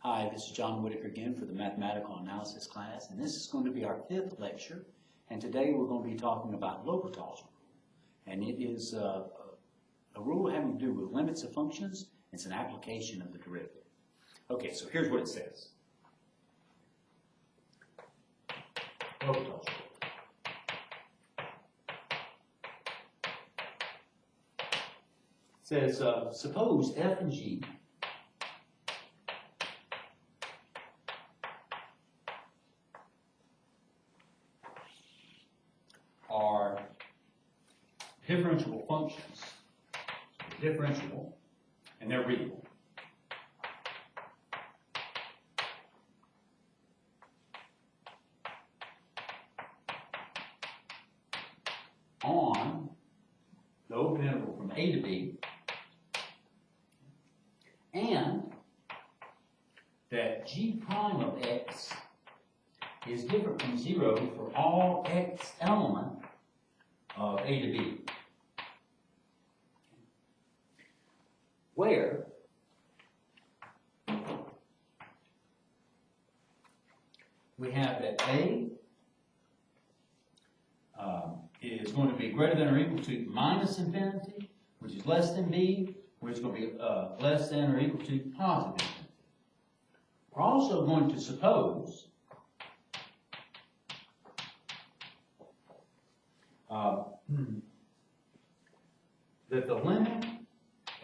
Hi, this is John Whitaker again for the Mathematical Analysis class, and this is going to be our 5th lecture, and today we're going to be talking about L'Hopital's rule, and it is a rule having to do with limits of functions. It's an application of the derivative. Okay, so here's what it says. L'Hopital's rule. It says, suppose f and g are differentiable functions, differentiable, and they're real. On the open interval from a to b, and that g prime of x is different from 0 for all x element of a to b, where we have that a is going to be greater than or equal to minus infinity, which is less than b, which is going to be less than or equal to positive infinity. We're also going to suppose that the limit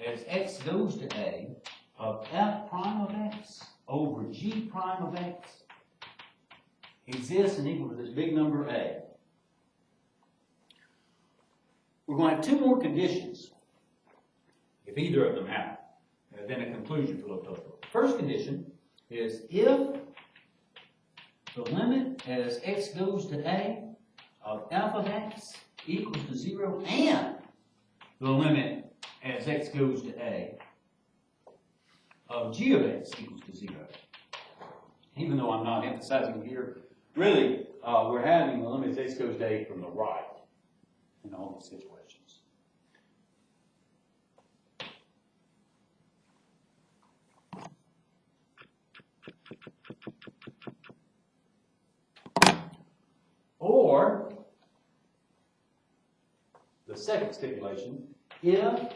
as x goes to a of f prime of x over g prime of x exists and equal to this big number a. We're going to have two more conditions if either of them happen, and then a conclusion for L'Hopital's rule. First condition is if the limit as x goes to a of f of x equals to 0 and the limit as x goes to a of g of x equals to 0. Even though I'm not emphasizing here, really we're having the limit as x goes to a from the right in all these situations. Or the second stipulation, if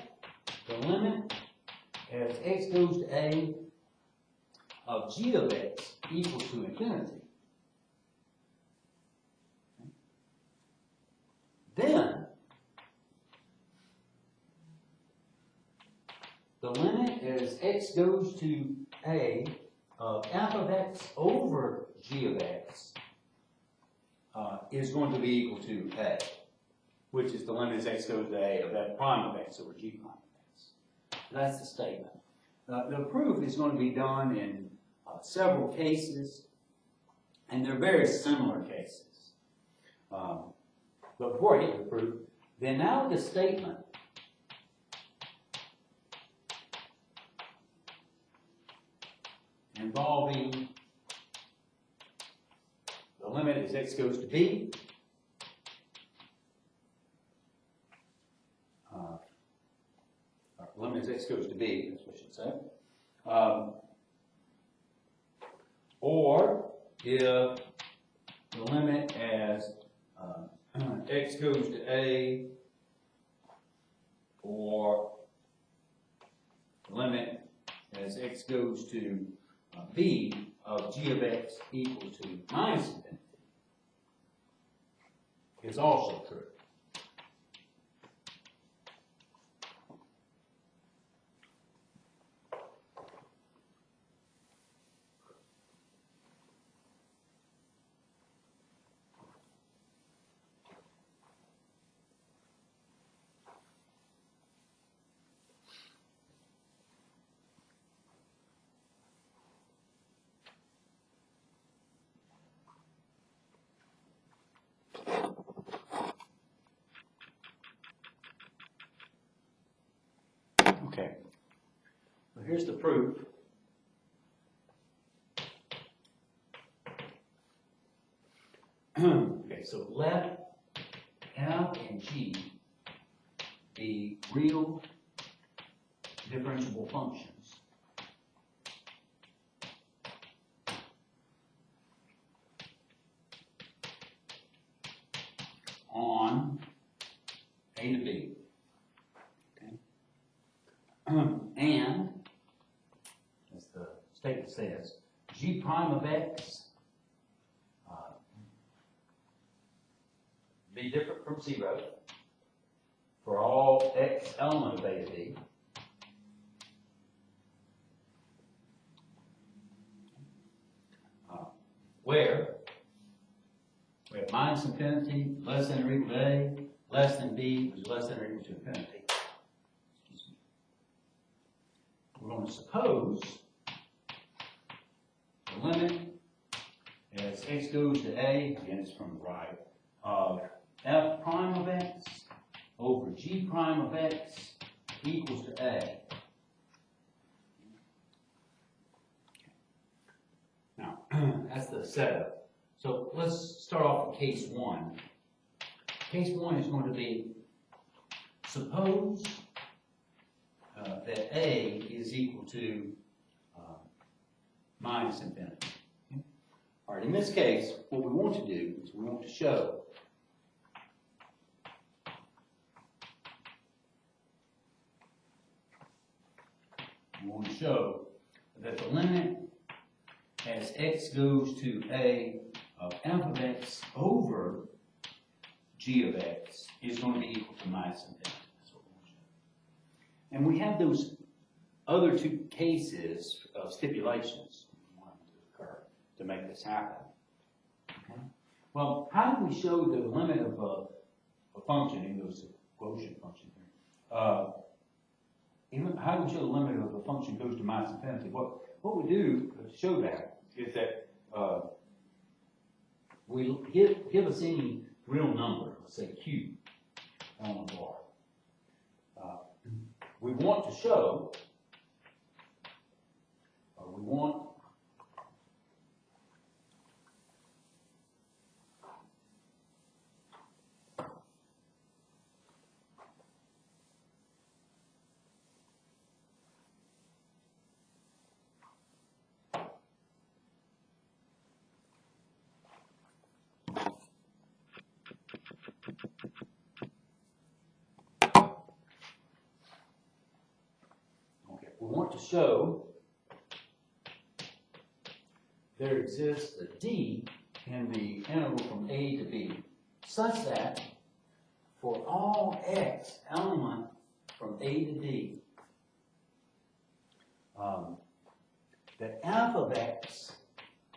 the limit as x goes to a of g of x equals to infinity, then the limit as x goes to a of f of x over g of x is going to be equal to a, which is the limit as x goes to a of f prime of x over g prime of x. That's the statement. The proof is going to be done in several cases, and they're very similar cases. But before I get to the proof, the analogous statement involving the limit as x goes to b limit as x goes to b, that's what I should say. Or if the limit as x goes to a or the limit as x goes to b of g of x equal to minus infinity is also true. Okay, well, here's the proof. Okay, so let f and g be real differentiable functions A to B. Okay. And, as the statement says, G prime of X be different from 0 for all X element of A to B. Where we have minus infinity, less than or equal to A, less than B, which is less than or equal to infinity. We're going to suppose the limit as X goes to A, again it's from the right, of F prime of X over G prime of X equals to A. Now, that's the setup. So let's start off with case 1. Case 1 is going to be, suppose that A is equal to minus infinity. Okay? All right, in this case, what we want to do is we want to show that the limit as X goes to A of F of X over G of X is going to be equal to minus infinity. That's what we want to show. And we have those other two cases of stipulations we want to occur to make this happen. Okay? Well, how do we show the limit of a function, even though it's a quotient function here? How do we show the limit of a function goes to minus infinity? What we do to show that is that we give us any real number, let's say Q, on the bar. We want to show, we want show there exists a D in the interval from A to B, such that for all X element from A to D, that F of X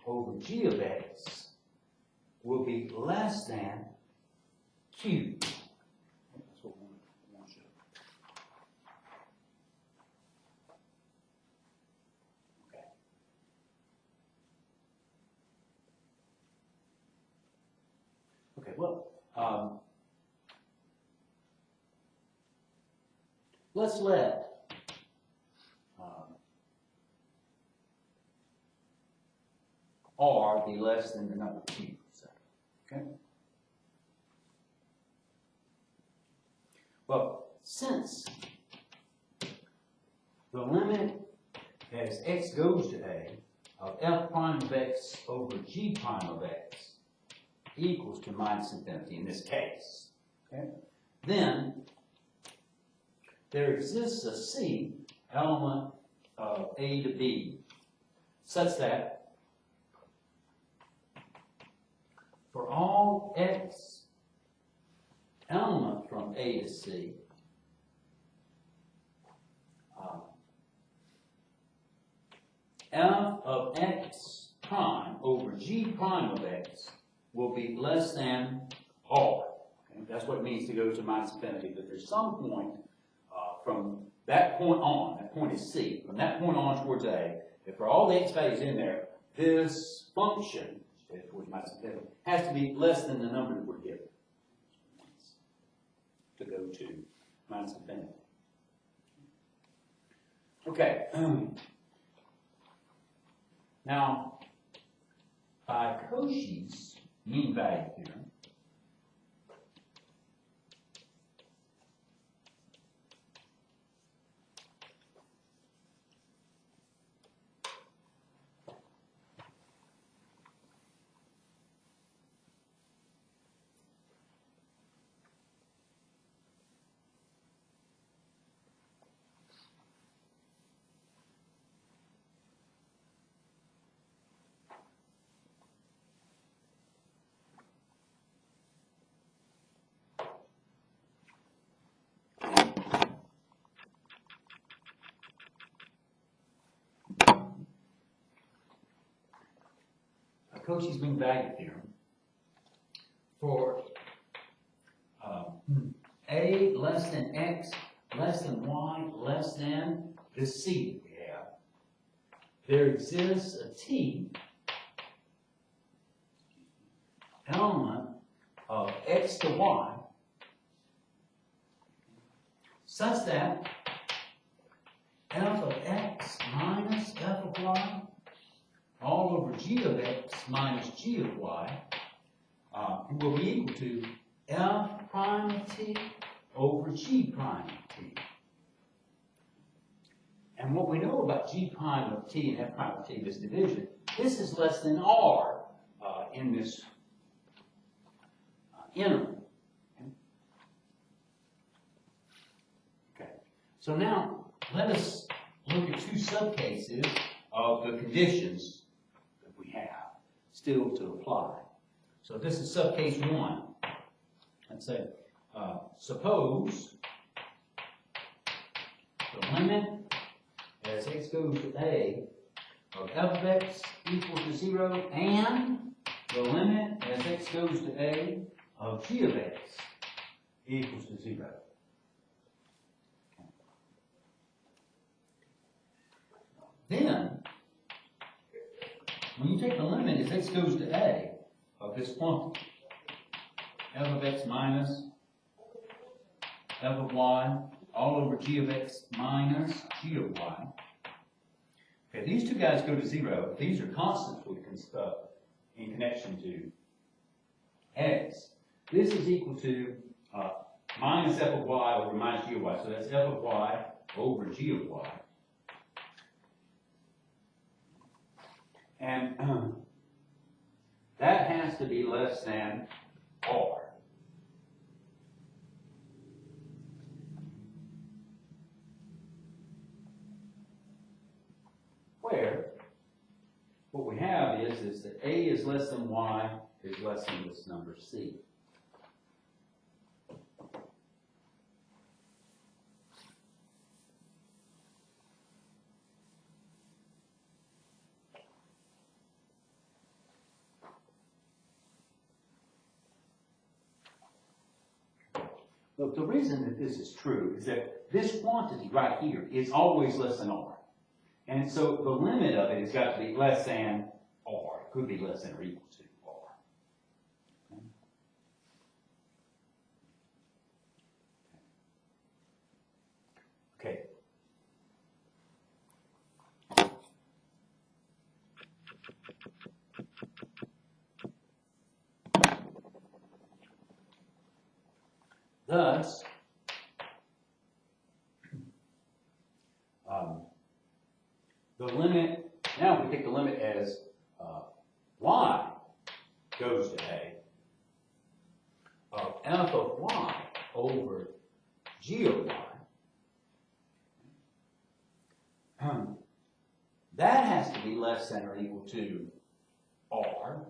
over G of X will be less than Q. That's what we want to show. Okay, well, let's let R be less than the number Q, okay? Well, since the limit as X goes to A of F prime of X over G prime of X equals to minus infinity in this case, okay? Then there exists a C element of A to B such that for all X element from A to C, F of X prime over G prime of X will be less than R. Okay? That's what it means to go to minus infinity, but there's some point from that point on, that point is C, from that point on towards A, if for all the X values in there, this function, towards minus infinity, has to be less than the number that we're given to go to minus infinity. Okay. Now, by Cauchy's mean value theorem, Cauchy's mean value theorem for a less than x less than y less than the c that we have. There exists a t element of x to y such that f of x minus f of y all over g of x minus g of y will be equal to f prime of t over g prime of t. And what we know about g prime of t and f prime of t, this division, this is less than r in this interval. Okay. So now let us look at two subcases of the conditions that we have still to apply. So this is subcase 1. Let's say, suppose the limit as x goes to a of f of x equals to 0 and the limit as x goes to a of g of x equals to 0. Then, when you take the limit as x goes to a of this quantity, f of x minus f of y all over g of x minus g of y. Okay, these two guys go to 0. These are constants we construct in connection to x. This is equal to minus f of y over minus g of y. So that's f of y over g of y. And that has to be less than r. Where what we have is that a is less than y is less than this number c. Look, the reason that this is true is that this quantity right here is always less than r. And so the limit of it has got to be less than r. It could be less than or equal to r. Okay. Thus, the limit, now if we take the limit as y goes to a of f of y over g of y, that has to be less than or equal to r,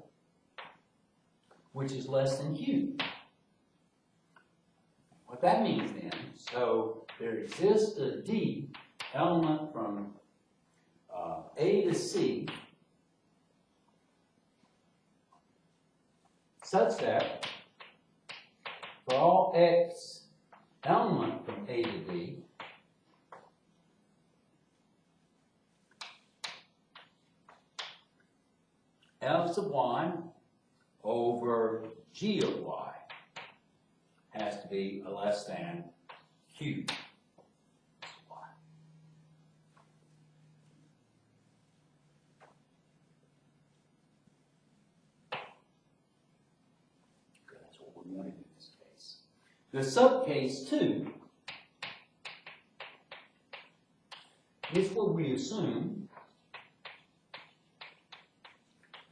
which is less than q. What that means then, so there exists a d element from a to c such that for all x element from a to b, f sub y over g of y has to be less than q sub y. That's what we wanted in this case. The subcase 2 is where we assume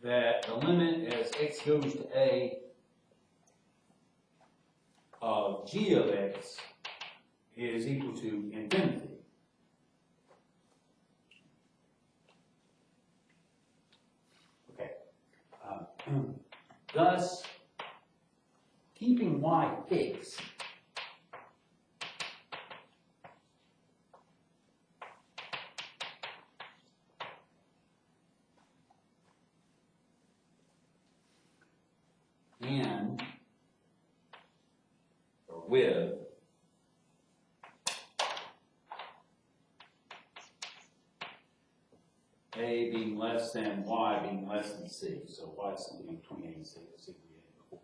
that the limit as x goes to a of g of x is equal to infinity. Okay. Thus, keeping y fixed, and or with A being less than Y being less than C. So Y is something between A and C. Let's see if we had it before.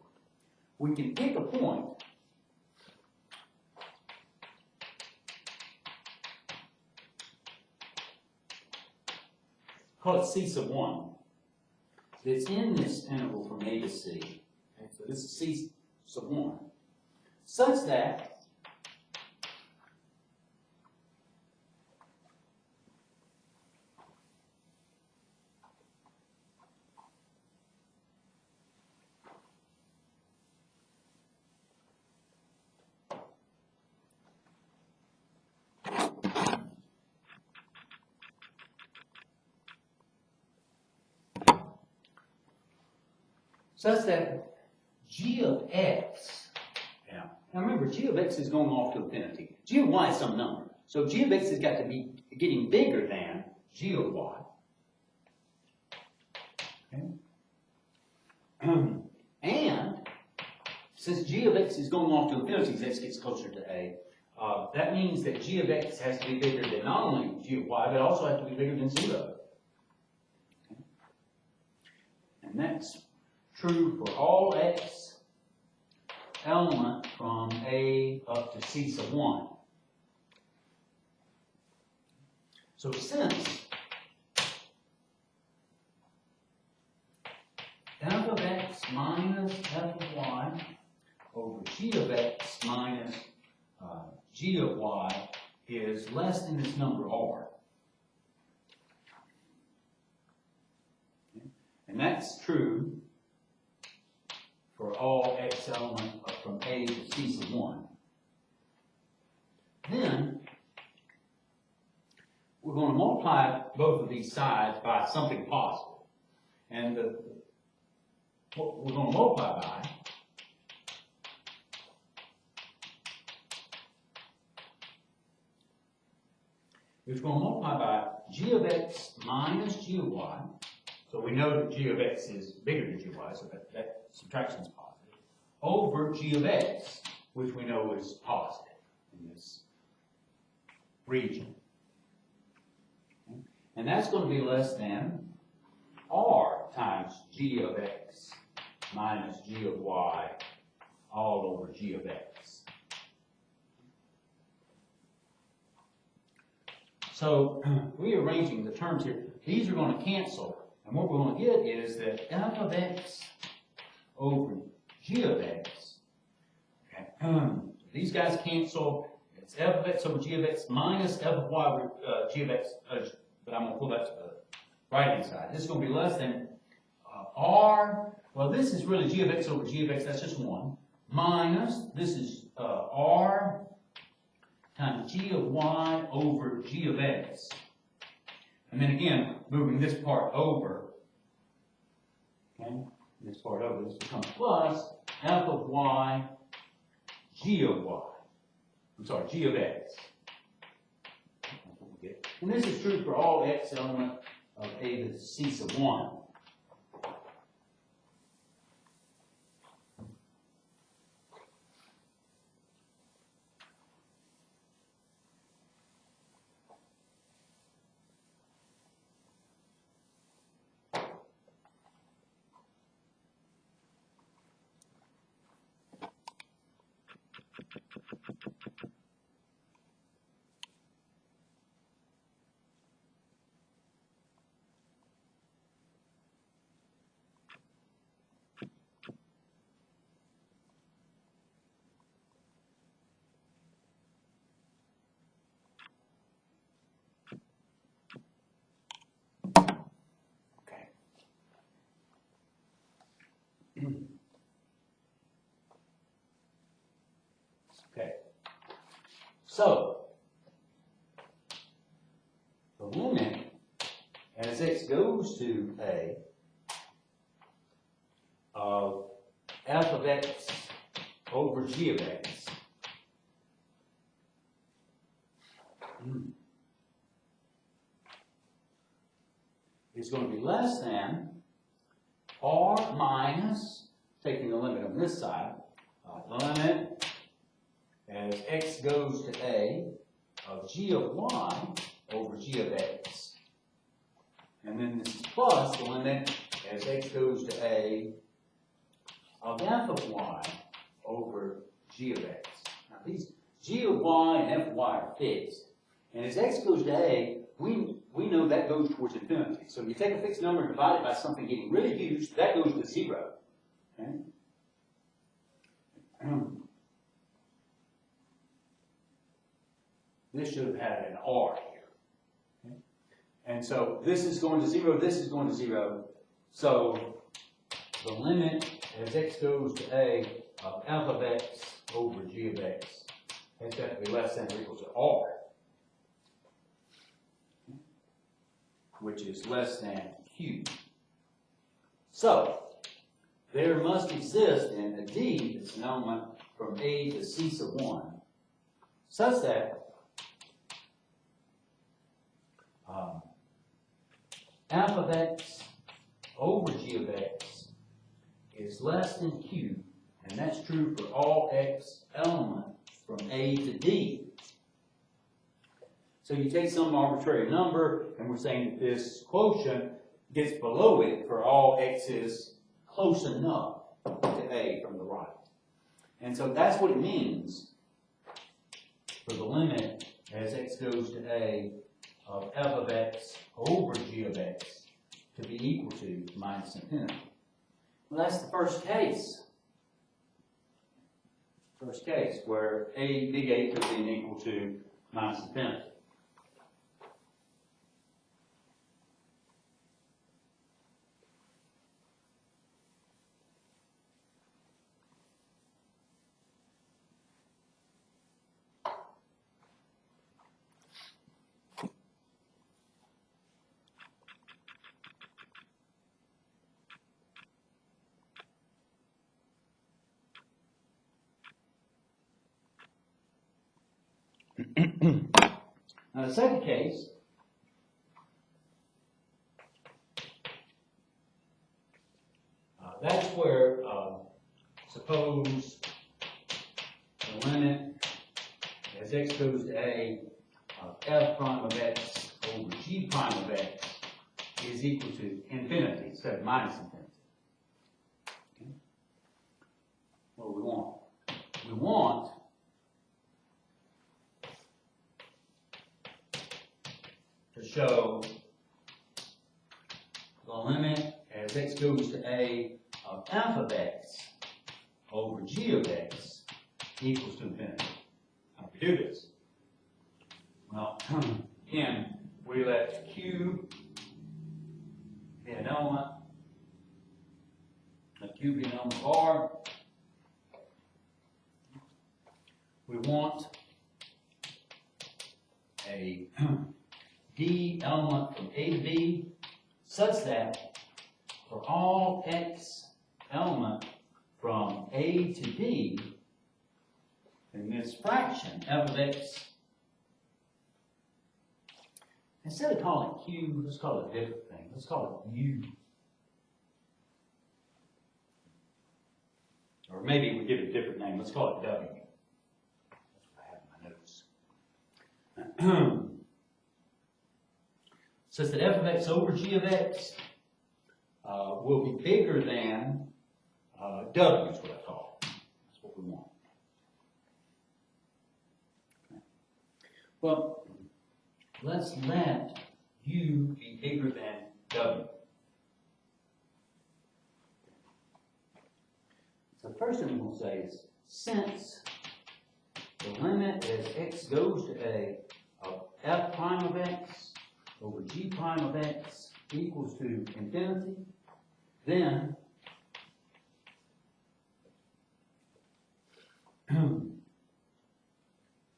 We can pick a point call it C sub 1 that's in this interval from A to C. Okay, so this is C sub 1, such that G of x, now remember G of x is going off to infinity. G of y is some number. So G of x has got to be getting bigger than G of y. Okay. And since G of x is going off to infinity as x gets closer to A, that means that G of x has to be bigger than not only G of y, but also has to be bigger than 0. Okay. And that's true for all x element from A up to C sub 1. So since f of x minus f of y over g of x minus g of y is less than this number r. Okay. And that's true for all x element from A to C sub 1. Then we're going to multiply both of these sides by something positive. And what we're going to multiply by is going to multiply by g of x minus g of y. So we know that g of x is bigger than g of y, so that subtraction is positive, over g of x, which we know is positive in this region. Okay. And that's going to be less than r times g of x minus g of y all over g of x. So rearranging the terms here, these are going to cancel. And what we're going to get is that f of x over g of x. Okay. These guys cancel. It's f of x over g of x minus f of y over g of x. But I'm going to pull that to the right-hand side. This is going to be less than r. Well, this is really g of x over g of x. That's just 1. Minus, this is r times g of y over g of x. And then again, moving this part over, okay, this part over, this becomes plus f of y, g of y. I'm sorry, g of x. And this is true for all x element of A to C sub 1. Okay. So, the limit as x goes to A of f of x over g of x is going to be less than r minus taking the limit on this side. The limit as x goes to a of g of y over g of x. And then this is plus the limit as x goes to a of f of y over g of x. Now these g of y and f of y are fixed. And as x goes to a, we know that goes towards infinity. So you take a fixed number and divide it by something getting really huge, that goes to 0. Okay? This should have had an r here. Okay? And so this is going to 0, this is going to 0. So the limit as x goes to a of f of x over g of x has got to be less than or equal to r, which is less than q. So there must exist in a D that's an element from A to C sub 1 such that f of x over g of x is less than q, and that's true for all x elements from A to D. So you take some arbitrary number, and we're saying that this quotient gets below it for all x's close enough to A from the right. And so that's what it means for the limit as x goes to A of f of x over g of x to be equal to minus infinity. Well, that's the first case. First case where A, big A could be equal to minus infinity. Now the second case, that's where, suppose the limit as x goes to A of f prime of x over g prime of x is equal to infinity instead of minus infinity. Okay. What do we want? We want to show the limit as x goes to A of f of x over g of x equals to infinity. How do we do this? Well, again, we let q be an element, let q be an element of R. We want a D element from A to B such that for all x element from A to D in this fraction, f of x, instead of calling it q, let's call it a different thing. Let's call it u. Or maybe we give it a different name. Let's call it w. That's what I have in my notes. Says that f of x over g of x will be bigger than w is what I call it. That's what we want. Okay. Well, let's let u be bigger than w. So the first thing we'll say is, since the limit as x goes to A of f prime of x over g prime of x equals to infinity, then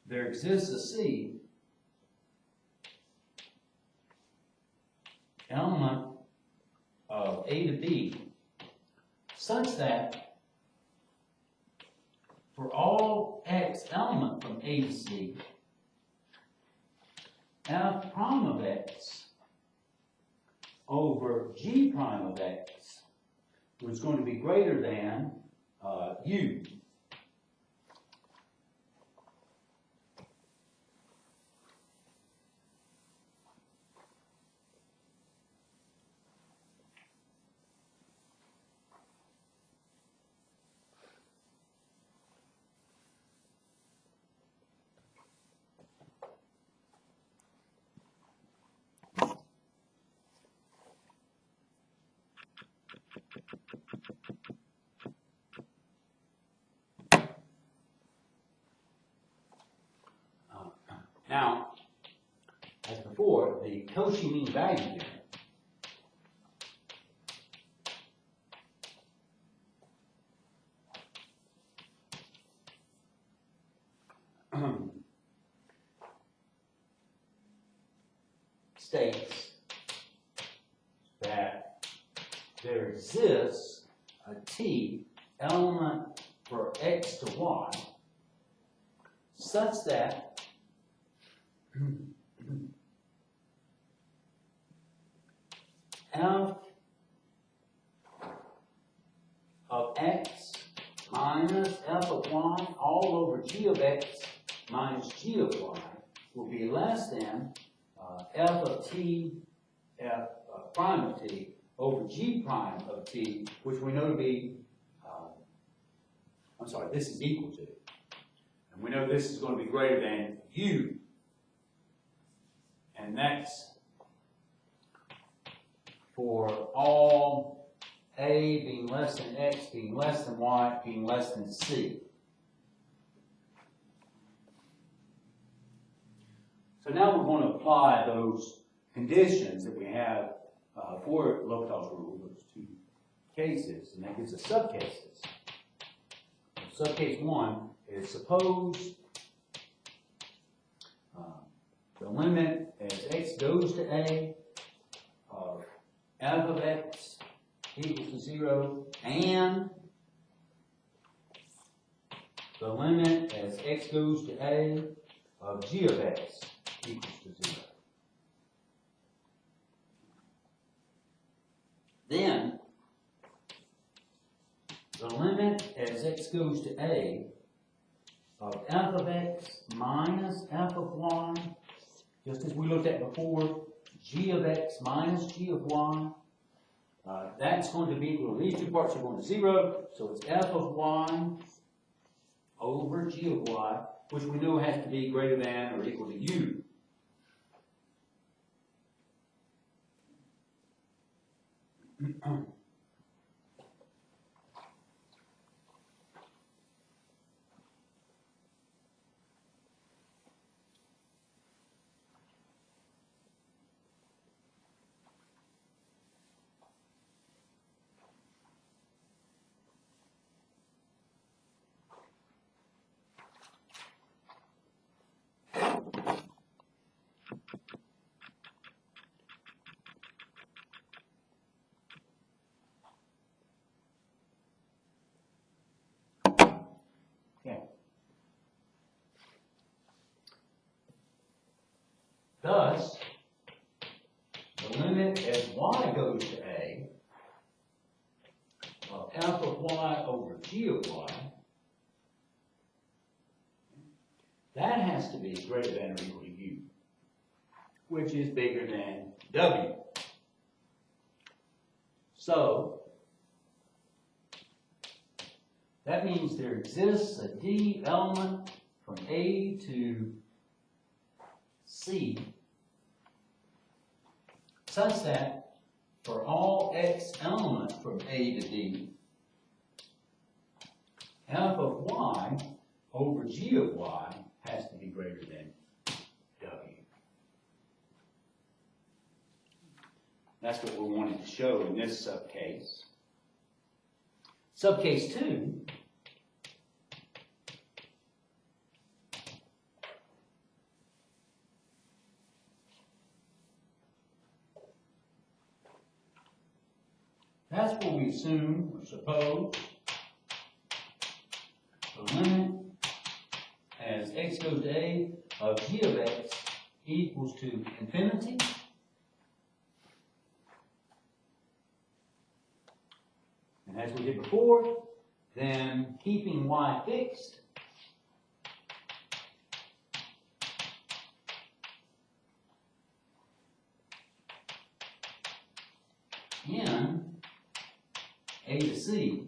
there exists a C element of A to B such that for all x element from A to C, f prime of x over g prime of x was going to be greater than u. Now, as before, the Cauchy mean value theorem states that there exists a t element for x to y such that f of x minus f of y all over g of x minus g of y will be less than f of t, f prime of t over g prime of t, which we know to be, this is equal to. And we know this is going to be greater than u. And that's for all a being less than x, being less than y, being less than c. So now we're going to apply those conditions that we have for L'Hopital's rule, those two cases, and that gives us subcases. Subcase 1 is suppose the limit as x goes to a of f of x equals to 0 and the limit as x goes to a of g of x equals to 0. Then the limit as x goes to a of f of x minus f of y, just as we looked at before, g of x minus g of y, that's going to be equal to, these two parts are going to 0, so it's f of y over g of y, which we know has to be greater than or equal to u. Thus, the limit as y goes to a of f of y over g of y, that has to be greater than or equal to u, which is bigger than w. So, that means there exists a d element from a to c such that for all x element from a to d, f of y over g of y has to be greater than w. That's what we're wanting to show in this subcase. Subcase 2, that's where we assume or suppose the limit as x goes to a of g of x equals to infinity. And as we did before, then keeping y fixed, in A to C,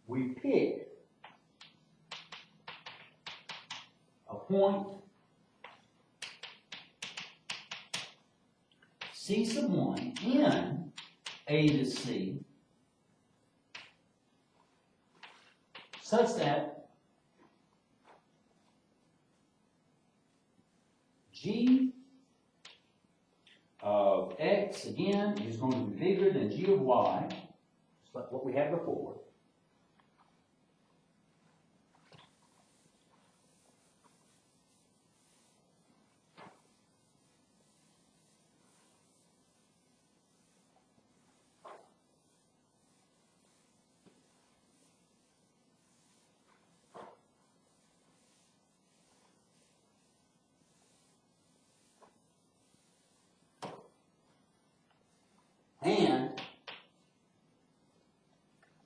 we pick a point C sub 1 in A to C such that G of X, again, is going to be bigger than G of Y, just like what we had before. And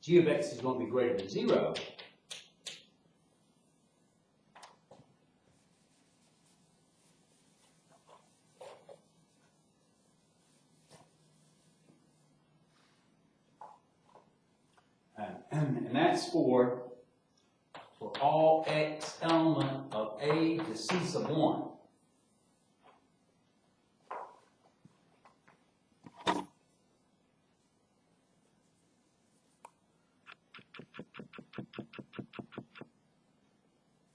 G of X is going to be greater than 0. And that's for all X element of A to C sub 1.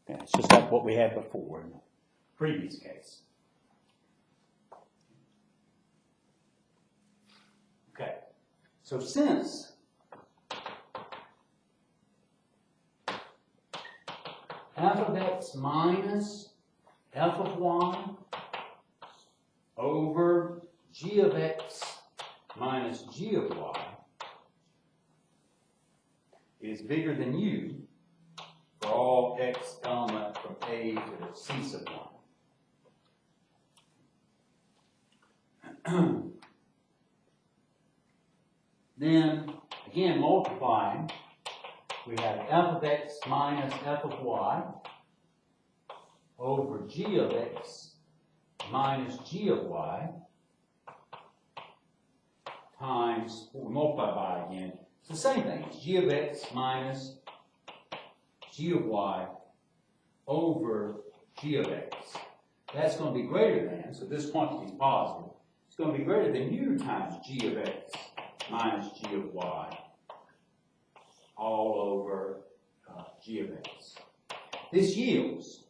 Yeah, it's just like what we had before in the previous case. Okay, so since f of x minus f of y over g of x minus g of y is bigger than u for all x element from A to C sub 1. Then, again, multiplying, we have f of x minus f of y over g of x minus g of y times, we multiply by again, it's the same thing, it's g of x minus g of y over g of x. That's going to be greater than, so this quantity is positive, it's going to be greater than u times g of x minus g of y all over g of x. This yields,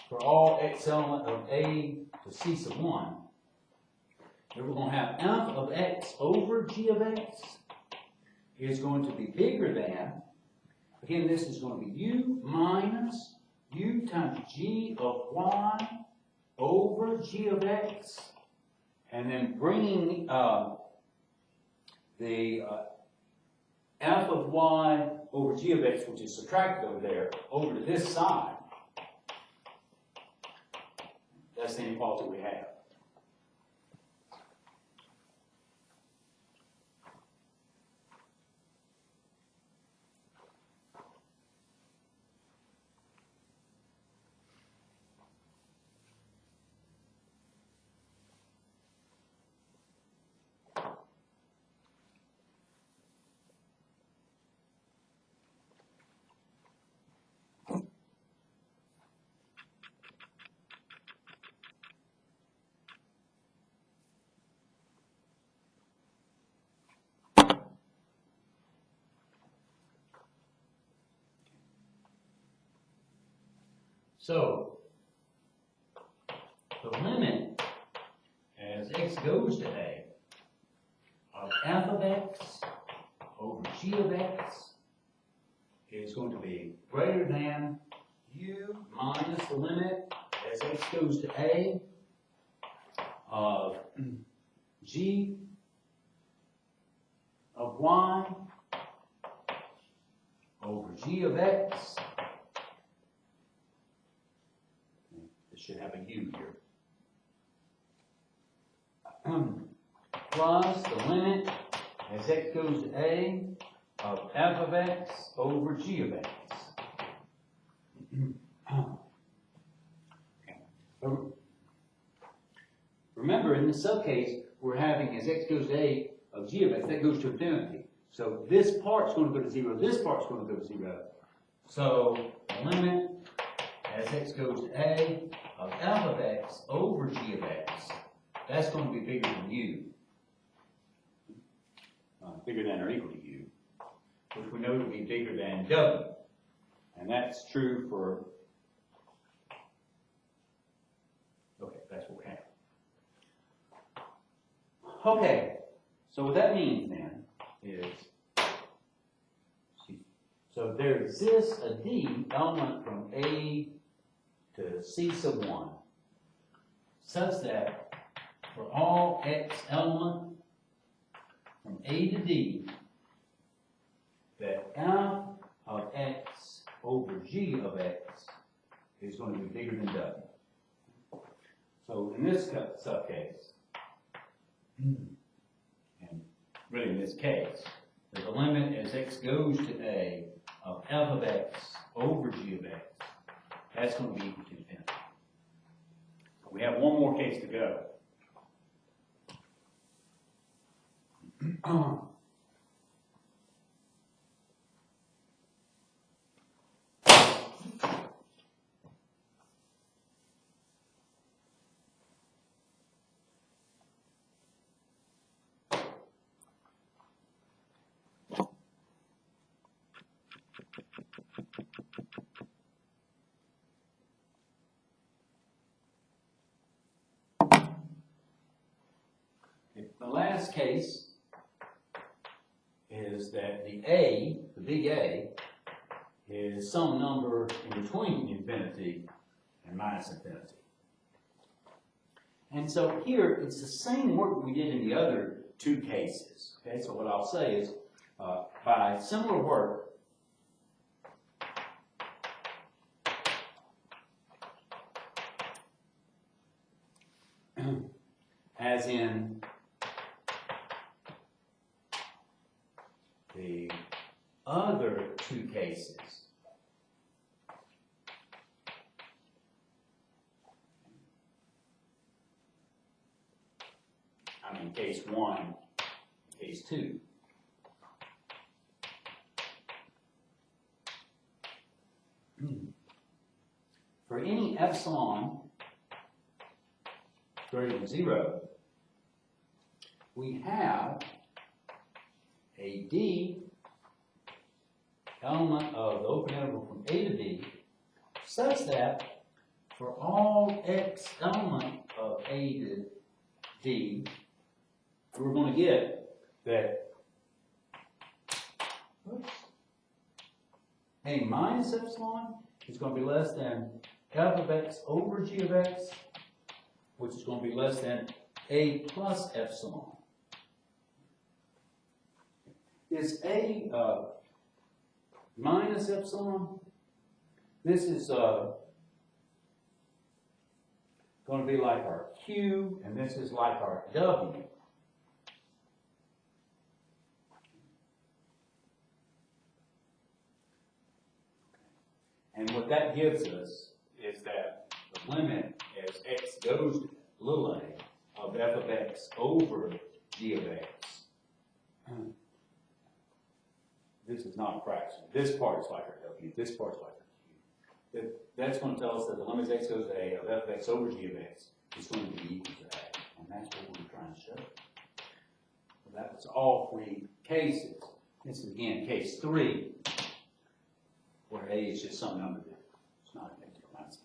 for all x element of A to C sub 1, that we're going to have f of x over g of x is going to be bigger than, again, this is going to be u minus u times g of y over g of x, and then bringing the f of y over g of x, which is subtracted over there, over to this side. That's the inequality we have. So, the limit as x goes to A of f of x over g of x is going to be greater than u minus the limit as x goes to A of g of y over g of x should have a U here. Plus the limit as x goes to a of f of x over g of x. Remember, in the subcase, we're having as x goes to a of g of x, that goes to infinity. So this part's going to go to 0, this part's going to go to 0. So the limit as x goes to a of f of x over g of x, that's going to be bigger than u. Bigger than or equal to u, which we know to be bigger than w. And that's true for, okay, that's what we have. Okay, so what that means then is, so there exists a D element from A to C sub 1, such that for all x element from A to D, that f of x over g of x is going to be bigger than w. So in this subcase, and really in this case, the limit as x goes to a of f of x over g of x, that's going to be equal to infinity. We have one more case to go. The last case is that the A, the big A, is some number in between infinity and minus infinity. And so here, it's the same work we did in the other two cases. Okay, so what I'll say is, by similar work, as in the other two cases, I mean case 1, case 2, for any epsilon greater than 0, we have a D element of the open interval from A to D, such that for all x element of A to D, we're going to get that A minus epsilon is going to be less than f of x over g of x, which is going to be less than A plus epsilon. Is A minus epsilon? This is going to be like our Q, and this is like our W. And what that gives us is that the limit as x goes to little a of f of x over g of x. This is not a fraction. This part is like our W. This part is like our Q. That's going to tell us that the limit as x goes to a of f of x over g of x is going to be equal to a. And that's what we're trying to show. So that was all three cases. This is, again, case 3, where a is just some number there. It's not a negative minus.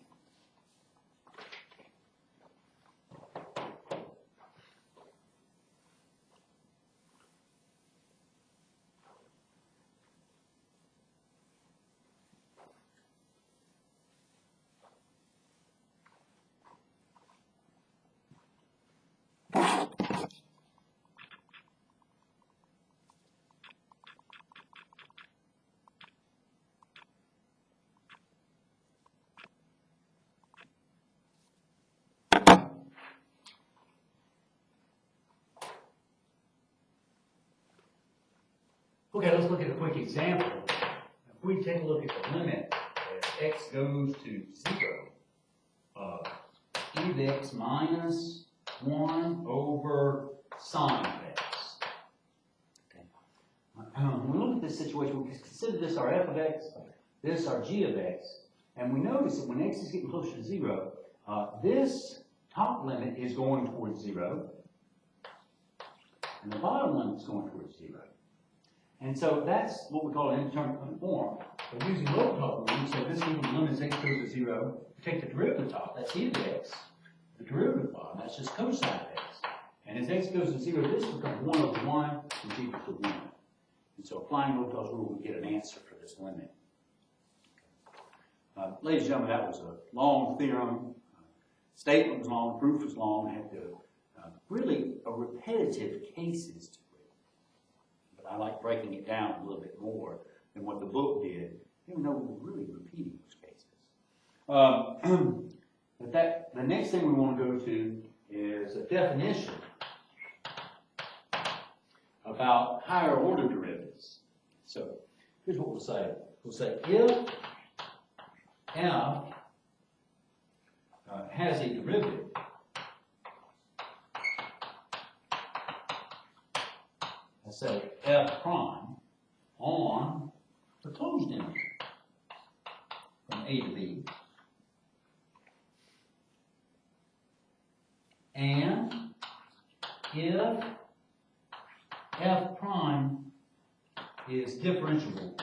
Okay, let's look at a quick example. If we take a look at the limit as x goes to 0 of e of x minus 1 over sine of x. Okay. When we look at this situation, we consider this our f of x, this our g of x, and we notice that when x is getting closer to 0, this top limit is going towards 0, and the bottom limit is going towards 0. And so that's what we call an indeterminate form. But using L'Hopital rule, so this when the limit as x goes to 0, take the derivative top, that's e of x, the derivative bottom, that's just cosine of x. And as x goes to 0, this becomes 1 over 1, which is equal to 1. And so applying L'Hopital's rule, we get an answer for this limit. Ladies and gentlemen, that was a long theorem. Statement was long, proof was long. I had to really repetitive cases to it. But I like breaking it down a little bit more than what the book did, even though we're really repeating those cases. But the next thing we want to go to is a definition about higher order derivatives. So here's what we'll say. We'll say if f has a derivative let's say f prime on the closed interval from a to b, and if f prime is differentiable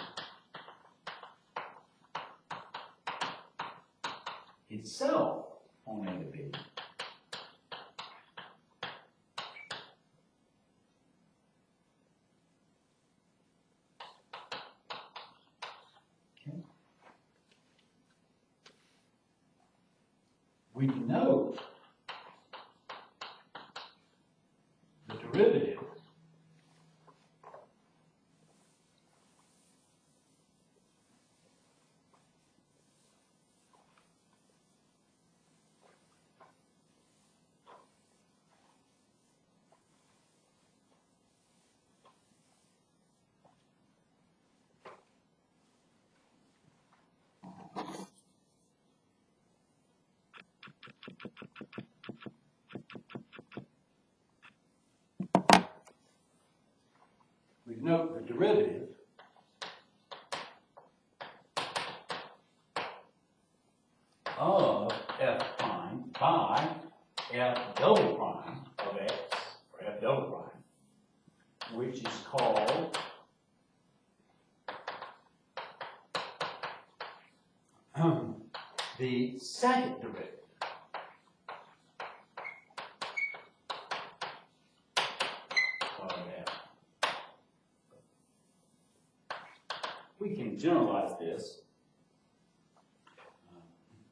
itself on a to b, okay, we denote the derivative of f prime by f double prime of x, or f double prime, which is called the second derivative of f. We can generalize this.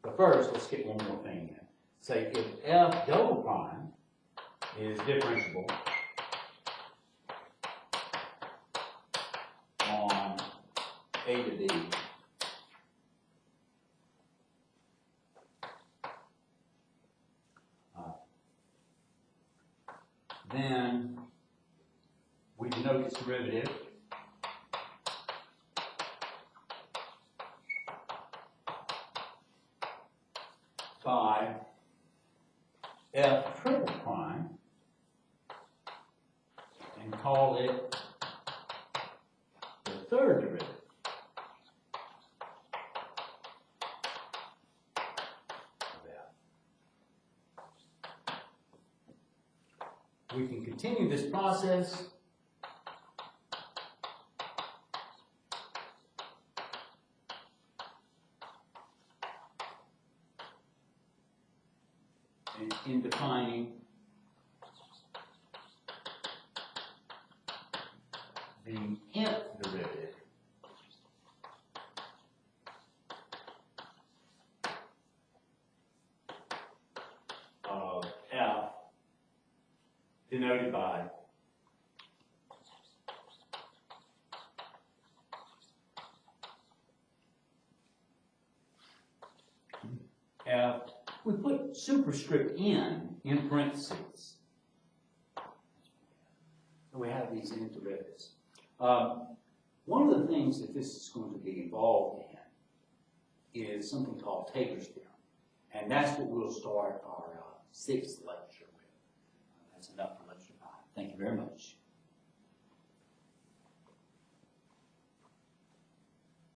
But first, let's get one more thing in. Say if f double prime is differentiable on a to b, then we denote its derivative by f triple prime and call it the third derivative. We can continue this process in defining the nth derivative of f denoted by f. We put superscript n in parentheses. So we have these nth derivatives. One of the things that this is going to be involved in is something called Taylor's theorem. And that's what we'll start our sixth lecture with. That's enough for lecture 5. Thank you very much.